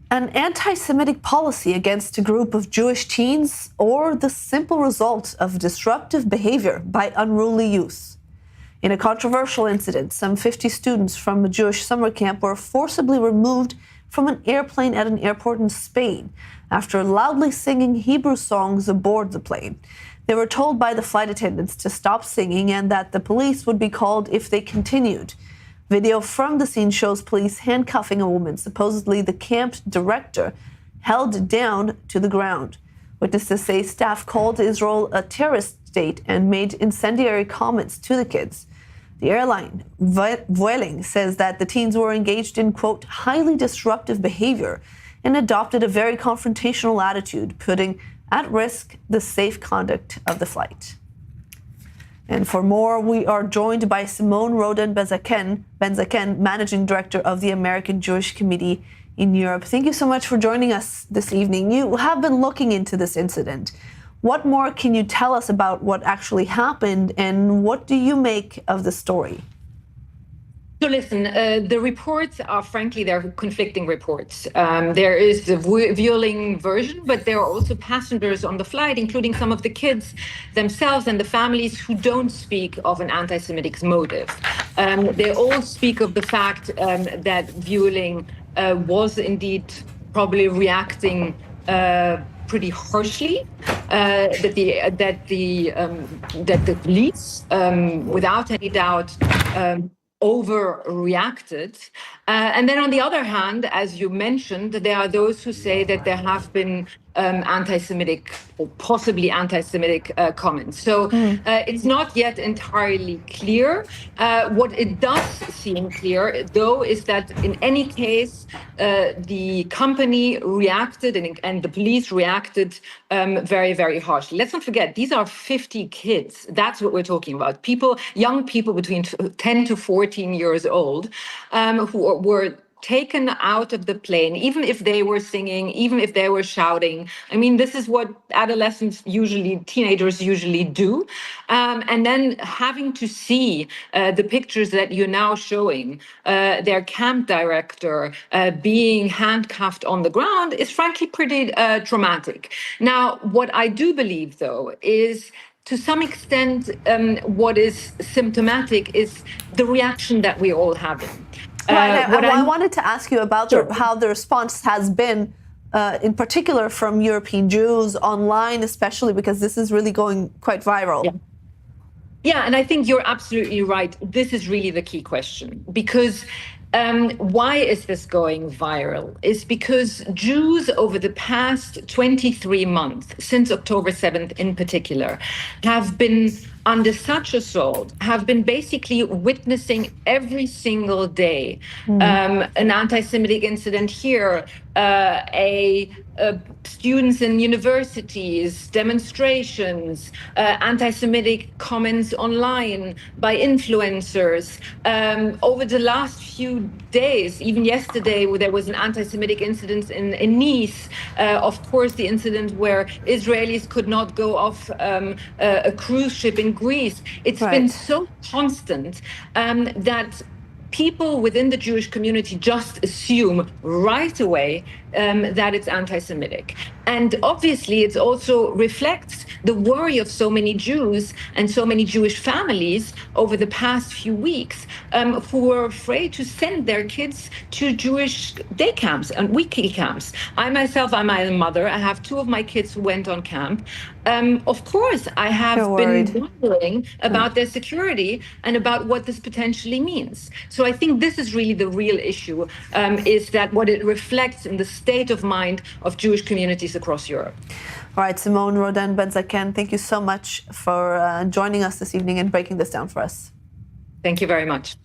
An anti-Semitic policy against a group of Jewish teens, or the simple result of disruptive behavior by unruly youth? In a controversial incident, some 50 students from a Jewish summer camp were forcibly removed from an airplane at an airport in Spain after loudly singing Hebrew songs aboard the plane. They were told by the flight attendants to stop singing and that the police would be called if they continued. Video from the scene shows police handcuffing a woman, supposedly the camp director, held down to the ground. Witnesses say staff called Israel a terrorist state and made incendiary comments to the kids. The airline, Vueling, says that the teens were engaged in, quote, highly disruptive behavior and adopted a very confrontational attitude, putting at risk the safe conduct of the flight. And for more, we are joined by Simone Rodan-Benzaken, Managing Director of the American Jewish Committee in Europe. Thank you so much for joining us this evening. You have been looking into this incident. What more can you tell us about what actually happened, and what do you make of the story? So listen, the reports are, frankly, they're conflicting reports. There is the Vueling version, but there are also passengers on the flight, including some of the kids themselves and the families, who don't speak of an anti-Semitic motive. They all speak of the fact that Vueling was indeed probably reacting pretty harshly, that the police, without any doubt, overreacted. And then on the other hand, as you mentioned, there are those who say that there have been anti-Semitic or possibly anti-Semitic comments. So it's not yet entirely clear. What it does seem clear, though, is that in any case, the company reacted and the police reacted very, very harshly. Let's not forget, these are 50 kids. That's what we're talking about. Young people between 10 to 14 years old, who were taken out of the plane, even if they were singing, even if they were shouting. I mean, this is what teenagers usually do. And then having to see the pictures that you're now showing, their camp director being handcuffed on the ground is frankly pretty traumatic. Now, what I do believe, though, is to some extent, what is symptomatic is the reaction that we're all having. I wanted to ask you about how the response has been, in particular from European Jews online, especially because this is really going quite viral. Yeah, and I think you're absolutely right. This is really the key question, because why is this going viral? It's because Jews over the past 23 months, since October 7th in particular, have been under such assault, have been basically witnessing every single day an anti-Semitic incident here, students in universities, demonstrations, anti-Semitic comments online by influencers. Over the last few days, even yesterday, there was an anti-Semitic incident in Nice. Of course, the incident where Israelis could not go off a cruise ship in Greece. It's been so constant that people within the Jewish community just assume right away that it's anti-Semitic. And obviously, it also reflects the worry of so many Jews and so many Jewish families over the past few weeks who were afraid to send their kids to Jewish day camps and weekly camps. I'm a mother. I have two of my kids who went on camp. Of course, I have been wondering about their security and about what this potentially means. So I think this is really the real issue, is that what it reflects in the state of mind of Jewish communities across Europe. All right, Simone Rodan-Benzaken, thank you so much for joining us this evening and breaking this down for us. Thank you very much.